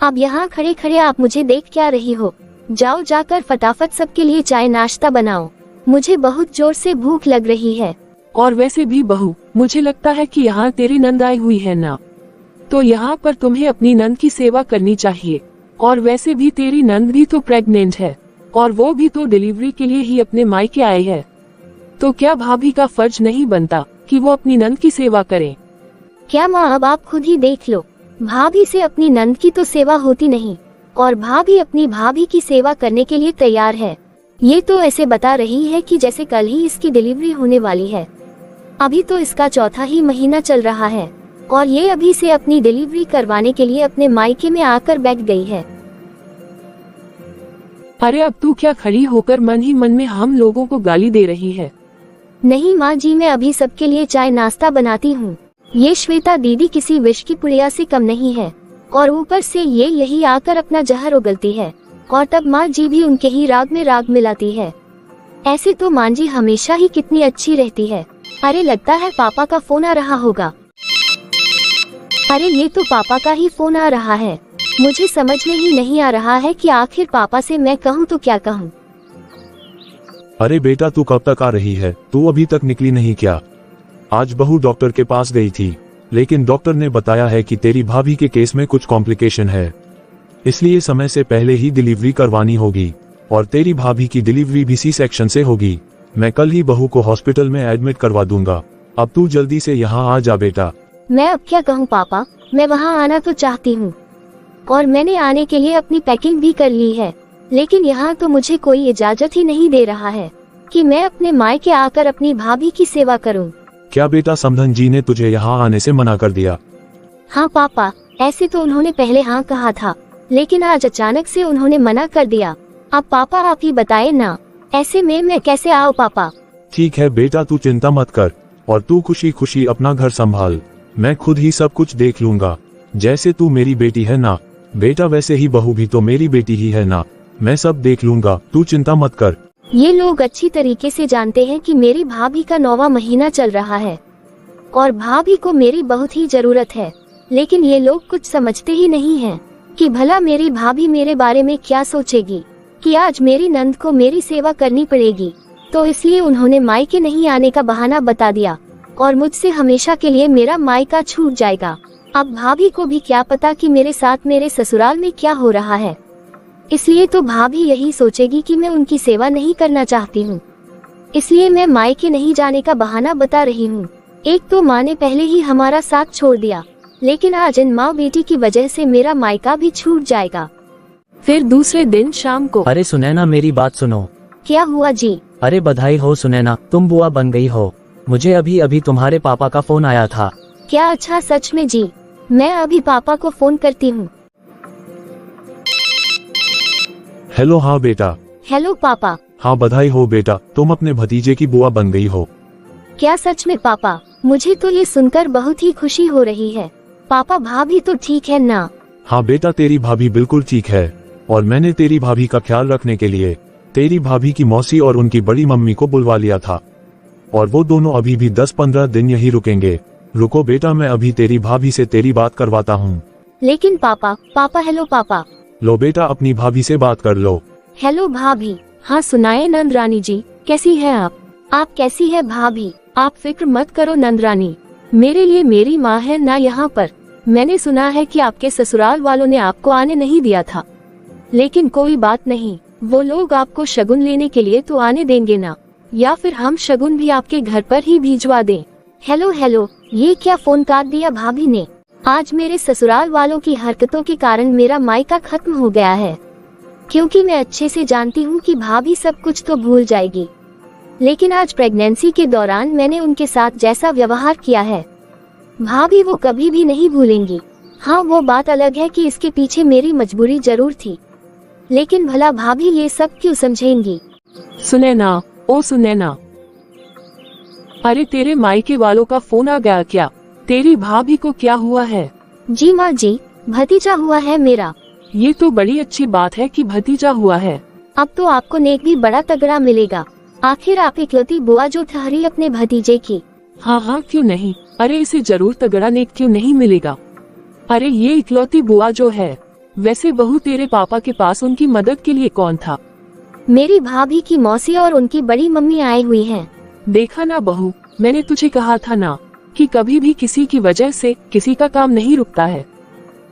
अब यहाँ खड़े खड़े आप मुझे देख क्या रही हो? जाओ, जाकर फटाफट सबके लिए चाय नाश्ता बनाओ, मुझे बहुत जोर से भूख लग रही है। और वैसे भी बहू, मुझे लगता है कि यहाँ तेरी नंद आई हुई है ना, तो यहाँ पर तुम्हें अपनी नंद की सेवा करनी चाहिए। और वैसे भी तेरी नंद भी तो प्रेग्नेंट है और वो भी तो डिलीवरी के लिए ही अपने मायके आए है, तो क्या भाभी का फर्ज नहीं बनता कि वो अपनी नंद की सेवा करे? क्या माँ, अब आप खुद ही देख लो, भाभी से अपनी नंद की तो सेवा होती नहीं और भाभी अपनी भाभी की सेवा करने के लिए तैयार है। ये तो ऐसे बता रही है कि जैसे कल ही इसकी डिलीवरी होने वाली है। अभी तो इसका 4था ही महीना चल रहा है और ये अभी से अपनी डिलीवरी करवाने के लिए अपने मायके में आकर बैठ गई है। अरे अब तू क्या खड़ी होकर मन ही मन में हम लोगों को गाली दे रही है? नहीं माँ जी, मैं अभी सबके लिए चाय नाश्ता बनाती हूँ। ये श्वेता दीदी किसी विष की पुड़िया से कम नहीं है और ऊपर से ये यही आकर अपना जहर उगलती है और तब माँ जी भी उनके ही राग में राग मिलाती है। ऐसे तो मांझी हमेशा ही कितनी अच्छी रहती है। अरे लगता है पापा का फोन आ रहा होगा। अरे ये तो पापा का ही फोन आ रहा है। मुझे समझ में ही नहीं आ रहा है कि आखिर पापा से मैं कहूँ तो क्या कहूँ। अरे बेटा तू कब तक आ रही है? तू अभी तक निकली नहीं क्या? आज बहू डॉक्टर के पास गई थी, लेकिन डॉक्टर ने बताया है कि तेरी भाभी के केस में कुछ कॉम्प्लिकेशन है, इसलिए समय से पहले ही डिलीवरी करवानी होगी और तेरी भाभी की डिलीवरी भी सी सेक्शन से होगी। मैं कल ही बहू को हॉस्पिटल में एडमिट करवा दूंगा। अब तू जल्दी से यहाँ आ जा बेटा। मैं अब क्या कहूँ पापा, मैं वहाँ आना तो चाहती हूँ और मैंने आने के लिए अपनी पैकिंग भी कर ली है, लेकिन यहाँ तो मुझे कोई इजाजत ही नहीं दे रहा है कि मैं अपने मायके आकर अपनी भाभी की सेवा करूँ। क्या बेटा समधन जी ने तुझे यहाँ आने से मना कर दिया? हाँ पापा, ऐसे तो उन्होंने पहले हाँ कहा था, लेकिन आज अचानक से उन्होंने मना कर दिया। अब पापा आप ही बताए ना, ऐसे में मैं कैसे आऊँ पापा? ठीक है बेटा तू चिंता मत कर और तू खुशी खुशी अपना घर संभाल। मैं खुद ही सब कुछ देख लूंगा। जैसे तू मेरी बेटी है ना बेटा, वैसे ही बहू भी तो मेरी बेटी ही है ना। मैं सब देख लूंगा, तू चिंता मत कर। ये लोग अच्छी तरीके से जानते हैं कि मेरी भाभी का 9वां महीना चल रहा है और भाभी को मेरी बहुत ही जरूरत है, लेकिन ये लोग कुछ समझते ही नहीं हैं कि भला मेरी भाभी मेरे बारे में क्या सोचेगी कि आज मेरी नंद को मेरी सेवा करनी पड़ेगी। तो इसलिए उन्होंने मायके नहीं आने का बहाना बता दिया और मुझसे हमेशा के लिए मेरा मायका छूट जाएगा। अब भाभी को भी क्या पता कि मेरे साथ मेरे ससुराल में क्या हो रहा है, इसलिए तो भाभी यही सोचेगी कि मैं उनकी सेवा नहीं करना चाहती हूँ, इसलिए मैं मायके नहीं जाने का बहाना बता रही हूँ। एक तो माँ ने पहले ही हमारा साथ छोड़ दिया, लेकिन आज इन माँ बेटी की वजह से मेरा मायका भी छूट जाएगा। फिर दूसरे दिन शाम को। अरे सुनैना मेरी बात सुनो। क्या हुआ जी? अरे बधाई हो सुनैना, तुम बुआ बन गई हो। मुझे अभी अभी तुम्हारे पापा का फोन आया था। क्या? अच्छा सच में जी? मैं अभी पापा को फोन करती हूँ। हेलो हाँ बेटा। हेलो पापा। हाँ बधाई हो बेटा, तुम अपने भतीजे की बुआ बन गई हो। क्या सच में पापा? मुझे तो ये सुनकर बहुत ही खुशी हो रही है। पापा भाभी तो ठीक है ना? हाँ बेटा तेरी भाभी बिल्कुल ठीक है और मैंने तेरी भाभी का ख्याल रखने के लिए तेरी भाभी की मौसी और उनकी बड़ी मम्मी को बुलवा लिया था और वो दोनों अभी भी 10-15 दिन यही रुकेंगे। रुको बेटा, मैं अभी तेरी भाभी से तेरी बात करवाता हूँ। लेकिन पापा हेलो पापा। लो बेटा अपनी भाभी से बात कर लो। हेलो भाभी। हाँ सुनाए नंद रानी जी, कैसी है आप? आप कैसी है भाभी? आप फिक्र मत करो नंद रानी, मेरे लिए मेरी माँ है ना यहाँ पर। मैंने सुना है कि आपके ससुराल वालों ने आपको आने नहीं दिया था, लेकिन कोई बात नहीं, वो लोग आपको शगुन लेने के लिए तो आने देंगे ना, या फिर हम शगुन भी आपके घर पर ही भिजवा दें। हेलो, ये क्या फोन काट दिया भाभी ने? आज मेरे ससुराल वालों की हरकतों के कारण मेरा मायका खत्म हो गया है, क्योंकि मैं अच्छे से जानती हूँ कि भाभी सब कुछ तो भूल जाएगी, लेकिन आज प्रेगनेंसी के दौरान मैंने उनके साथ जैसा व्यवहार किया है भाभी वो कभी भी नहीं भूलेंगी। हाँ वो बात अलग है कि इसके पीछे मेरी मजबूरी जरूर थी, लेकिन भला भाभी ये सब क्यों समझेंगी? सुनैना, ओ सुनैना, अरे तेरे मायके वालों का फोन आ गया क्या? तेरी भाभी को क्या हुआ है? जी माँ जी, भतीजा हुआ है मेरा। ये तो बड़ी अच्छी बात है कि भतीजा हुआ है। अब तो आपको नेक भी बड़ा तगड़ा मिलेगा। आखिर आप इकलौती बुआ जो ठहरी अपने भतीजे की। हाँ क्यों नहीं, अरे इसे जरूर तगड़ा नेक क्यों नहीं मिलेगा। अरे ये इकलौती बुआ जो है, वैसे बहू तेरे पापा के पास उनकी मदद के लिए कौन था? मेरी भाभी की मौसी और उनकी बड़ी मम्मी आई हुई हैं। देखा ना बहू, मैंने तुझे कहा था ना कि कभी भी किसी की वजह से किसी का काम नहीं रुकता है,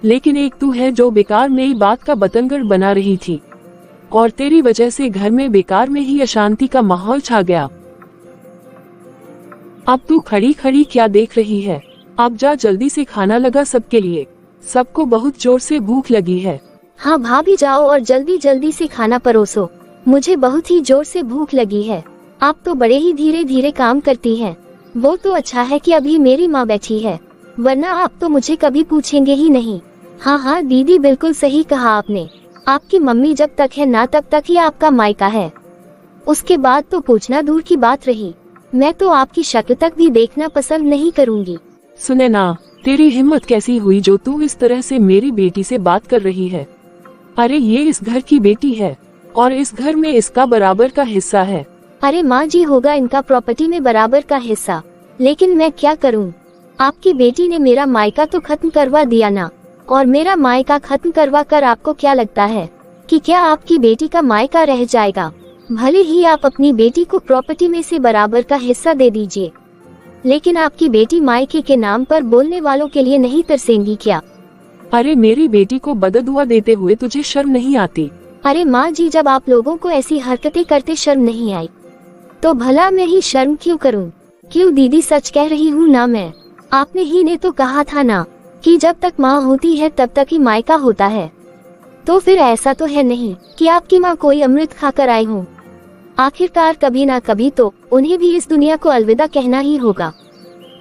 लेकिन एक तू है जो बेकार मेरी बात का बतंगड़ बना रही थी और तेरी वजह से घर में बेकार में ही अशांति का माहौल छा गया। अब तू खड़ी खड़ी क्या देख रही है? अब जा जल्दी से खाना लगा सबके लिए, सबको बहुत जोर से भूख लगी है। हाँ भाभी जाओ और जल्दी जल्दी से खाना परोसो, मुझे बहुत ही जोर से भूख लगी है। आप तो बड़े ही धीरे धीरे काम करती हैं। वो तो अच्छा है कि अभी मेरी माँ बैठी है, वरना आप तो मुझे कभी पूछेंगे ही नहीं। हाँ दीदी बिल्कुल सही कहा आपने, आपकी मम्मी जब तक है ना तब तक ही आपका मायका है, उसके बाद तो पूछना दूर की बात रही। मैं तो आपकी शक्ल तक भी देखना पसंद नहीं करूँगी। सुनैना, तेरी हिम्मत कैसी हुई जो तू इस तरह से मेरी बेटी से बात कर रही है? अरे ये इस घर की बेटी है और इस घर में इसका बराबर का हिस्सा है। अरे माँ जी, होगा इनका प्रॉपर्टी में बराबर का हिस्सा, लेकिन मैं क्या करूँ? आपकी बेटी ने मेरा मायका तो खत्म करवा दिया ना, और मेरा मायका खत्म करवा कर आपको क्या लगता है कि क्या आपकी बेटी का मायका रह जाएगा? भले ही आप अपनी बेटी को प्रॉपर्टी में से बराबर का हिस्सा दे दीजिए, लेकिन आपकी बेटी मायके के नाम पर बोलने वालों के लिए नहीं तरसेंगी क्या? अरे मेरी बेटी को बददुआ देते हुए तुझे शर्म नहीं आती? अरे माँ जी, जब आप लोगों को ऐसी हरकतें करते शर्म नहीं आई, तो भला मैं ही शर्म क्यों करूँ? क्यों दीदी, सच कह रही हूँ ना मैं। आपने ही ने तो कहा था ना कि जब तक माँ होती है तब तक ही मायका होता है। तो फिर ऐसा तो है नहीं कि आपकी माँ कोई अमृत खाकर आई हो। आखिरकार कभी ना कभी तो उन्हें भी इस दुनिया को अलविदा कहना ही होगा,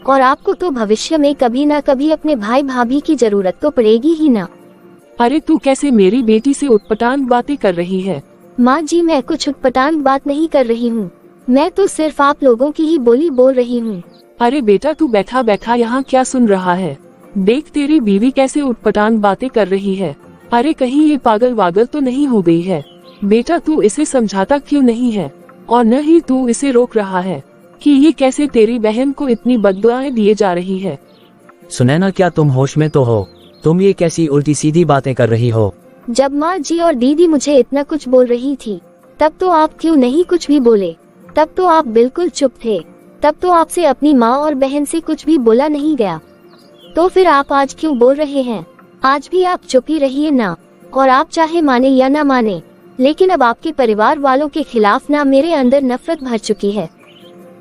और आपको तो भविष्य में कभी ना कभी अपने भाई भाभी की जरूरत तो पड़ेगी ही ना। अरे तू कैसे मेरी बेटी से उटपटांग बातें कर रही है? माँ जी, मैं कुछ उटपटांग बात नहीं कर रही हूँ, मैं तो सिर्फ आप लोगों की ही बोली बोल रही हूँ। अरे बेटा, तू बैठा बैठा यहाँ क्या सुन रहा है? देख तेरी बीवी कैसे उटपटांग बातें कर रही है। अरे कहीं ये पागल वागल तो नहीं हो गई है? बेटा तू इसे समझाता क्यों नहीं है, और न ही तू इसे रोक रहा है कि ये कैसे तेरी बहन को इतनी बद्दुआएं दिए जा रही है। सुनैना, क्या तुम होश में तो हो? तुम ये कैसी उल्टी सीधी बातें कर रही हो? जब माँ जी और दीदी मुझे इतना कुछ बोल रही थी, तब तो आप क्यों नहीं कुछ भी बोले? तब तो आप बिल्कुल चुप थे। तब तो आपसे अपनी माँ और बहन से कुछ भी बोला नहीं गया। तो फिर आप आज क्यों बोल रहे हैं? आज भी आप चुप ही रहिए ना, और आप चाहे माने या ना माने, लेकिन अब आपके परिवार वालों के खिलाफ ना मेरे अंदर नफरत भर चुकी है।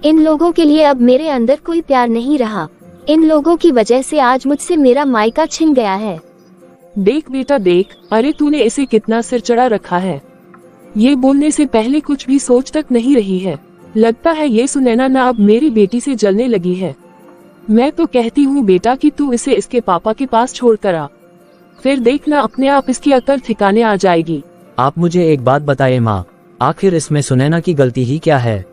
इन लोगों के लिए अब मेरे अंदर कोई प्यार नहीं रहा। इन लोगों की वजह से आज मुझसे मेरा मायका छिन गया है। देख बेटा देख, अरे तूने इसे कितना सिर चढ़ा रखा है। ये बोलने से पहले कुछ भी सोच तक नहीं रही है। लगता है ये सुनैना ना अब मेरी बेटी से जलने लगी है। मैं तो कहती हूँ बेटा कि तू इसे इसके पापा के पास छोड़ कर आ, फिर देखना अपने आप इसकी अकल ठिकाने आ जाएगी। आप मुझे एक बात बताइए माँ, आखिर इसमें सुनैना की गलती ही क्या है?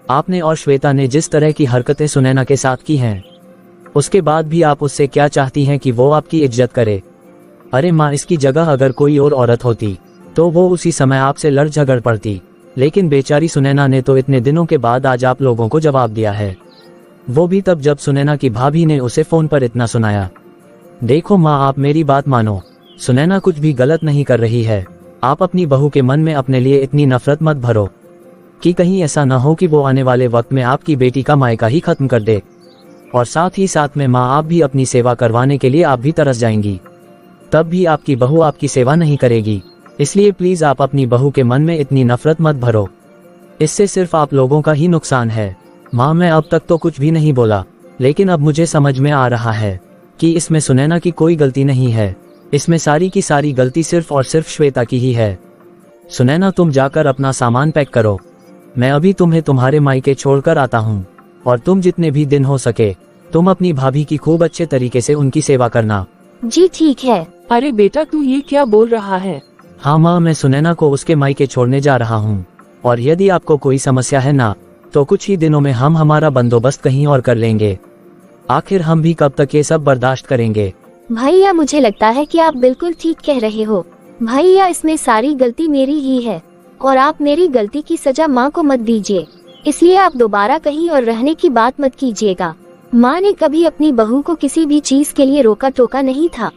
आपने और श्वेता ने जिस तरह की हरकतें सुनैना के साथ की हैं, उसके बाद भी आप उससे क्या चाहती हैं कि वो आपकी इज्जत करे? अरे माँ, इसकी जगह अगर कोई और औरत होती तो वो उसी समय आपसे लड़ झगड़ पड़ती, लेकिन बेचारी सुनैना ने तो इतने दिनों के बाद आज आप लोगों को जवाब दिया है, वो भी तब जब सुनैना की भाभी ने उसे फोन पर इतना सुनाया। देखो माँ, आप मेरी बात मानो, सुनैना कुछ भी गलत नहीं कर रही है। आप अपनी बहू के मन में अपने लिए इतनी नफरत मत भरो कि कहीं ऐसा न हो कि वो आने वाले वक्त में आपकी बेटी का मायका ही खत्म कर दे, और साथ ही साथ में माँ, आप भी अपनी सेवा करवाने के लिए आप भी तरस जाएंगी, तब भी आपकी बहू आपकी सेवा नहीं करेगी। इसलिए प्लीज आप अपनी बहू के मन में इतनी नफरत मत भरो, इससे सिर्फ आप लोगों का ही नुकसान है। माँ, मैं अब तक तो कुछ भी नहीं बोला, लेकिन अब मुझे समझ में आ रहा है कि इसमें सुनैना की कोई गलती नहीं है। इसमें सारी की सारी गलती सिर्फ और सिर्फ श्वेता की ही है। सुनैना, तुम जाकर अपना सामान पैक करो, मैं अभी तुम्हें तुम्हारे मायके छोड़कर आता हूँ, और तुम जितने भी दिन हो सके तुम अपनी भाभी की खूब अच्छे तरीके से उनकी सेवा करना। जी ठीक है। अरे बेटा, तू ये क्या बोल रहा है? हाँ माँ, मैं सुनैना को उसके मायके छोड़ने जा रहा हूँ, और यदि आपको कोई समस्या है ना, तो कुछ ही दिनों में हम हमारा बंदोबस्त कहीं और कर लेंगे। आखिर हम भी कब तक ये सब बर्दाश्त करेंगे? भैया, मुझे लगता है कि आप बिल्कुल ठीक कह रहे हो। भैया, इसमें सारी गलती मेरी ही है, और आप मेरी गलती की सजा माँ को मत दीजिए, इसलिए आप दोबारा कहीं और रहने की बात मत कीजिएगा। माँ ने कभी अपनी बहू को किसी भी चीज के लिए रोका टोका नहीं था।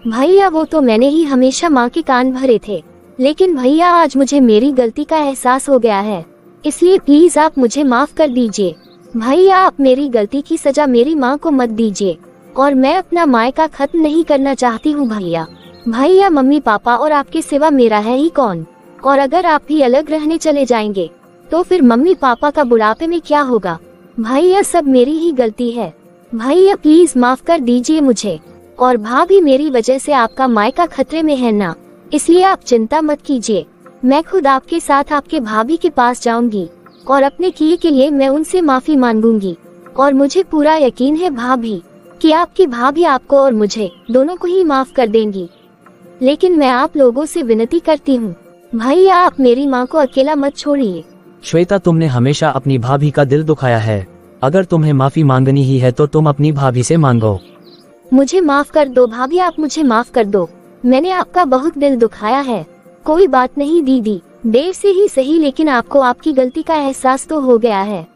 भैया, वो तो मैंने ही हमेशा माँ के कान भरे थे, लेकिन भैया आज मुझे मेरी गलती का एहसास हो गया है, इसलिए प्लीज आप मुझे माफ कर दीजिए। भैया, आप मेरी गलती की सजा मेरी माँ को मत दीजिए, और मैं अपना मायका खत्म नहीं करना चाहती हूँ भैया। भैया, मम्मी पापा और आपके सिवा मेरा है ही कौन, और अगर आप भी अलग रहने चले जाएंगे तो फिर मम्मी पापा का बुढ़ापे में क्या होगा? भैया, सब मेरी ही गलती है। भैया प्लीज माफ कर दीजिए मुझे, और भाभी, मेरी वजह से आपका मायका खतरे में है ना, इसलिए आप चिंता मत कीजिए। मैं खुद आपके साथ आपके भाभी के पास जाऊंगी, और अपने किए के लिए मैं उनसे माफी मांगूंगी, और मुझे पूरा यकीन है भाभी कि आपकी भाभी आपको और मुझे दोनों को ही माफ कर देंगी। लेकिन मैं आप लोगों से विनती करती हूँ, भैया आप मेरी माँ को अकेला मत छोड़िए। श्वेता, तुमने हमेशा अपनी भाभी का दिल दुखाया है, अगर तुम्हें माफी मांगनी ही है तो तुम अपनी भाभी से मांगो। मुझे माफ कर दो भाभी, आप मुझे माफ कर दो, मैंने आपका बहुत दिल दुखाया है। कोई बात नहीं दीदी, देर से ही सही, लेकिन आपको आपकी गलती का एहसास तो हो गया है।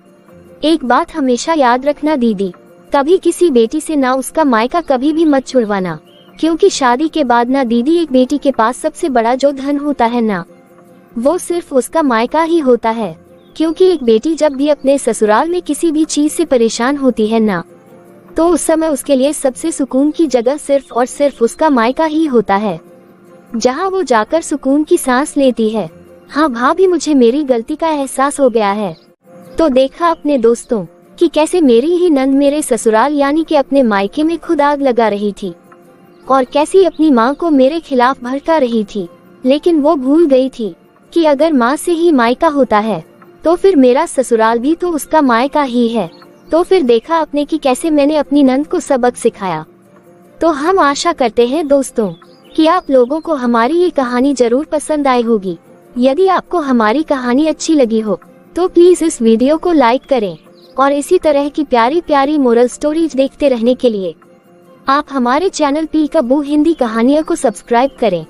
एक बात हमेशा याद रखना दीदी, कभी किसी बेटी से ना उसका मायका कभी भी मत छुड़वाना, क्योंकि शादी के बाद ना दीदी एक बेटी के पास सबसे बड़ा जो धन होता है ना, वो सिर्फ उसका मायका ही होता है। क्योंकि एक बेटी जब भी अपने ससुराल में किसी भी चीज से परेशान होती है ना, तो उस समय उसके लिए सबसे सुकून की जगह सिर्फ और सिर्फ उसका मायका ही होता है, जहाँ वो जाकर सुकून की सांस लेती है। हाँ भाभी, मुझे मेरी गलती का एहसास हो गया है। तो देखा अपने दोस्तों कि कैसे मेरी ही नंद मेरे ससुराल यानी कि अपने मायके में खुद आग लगा रही थी और कैसी अपनी माँ को मेरे खिलाफ भड़का रही थी। लेकिन वो भूल गई थी कि अगर माँ से ही मायका होता है तो फिर मेरा ससुराल भी तो उसका मायका ही है। तो फिर देखा आपने कि कैसे मैंने अपनी नंद को सबक सिखाया। तो हम आशा करते हैं दोस्तों कि आप लोगों को हमारी ये कहानी जरूर पसंद आई होगी। यदि आपको हमारी कहानी अच्छी लगी हो तो प्लीज इस वीडियो को लाइक करें और इसी तरह की प्यारी प्यारी मोरल स्टोरीज देखते रहने के लिए आप हमारे चैनल पीकाबू हिंदी कहानियों को सब्सक्राइब करें।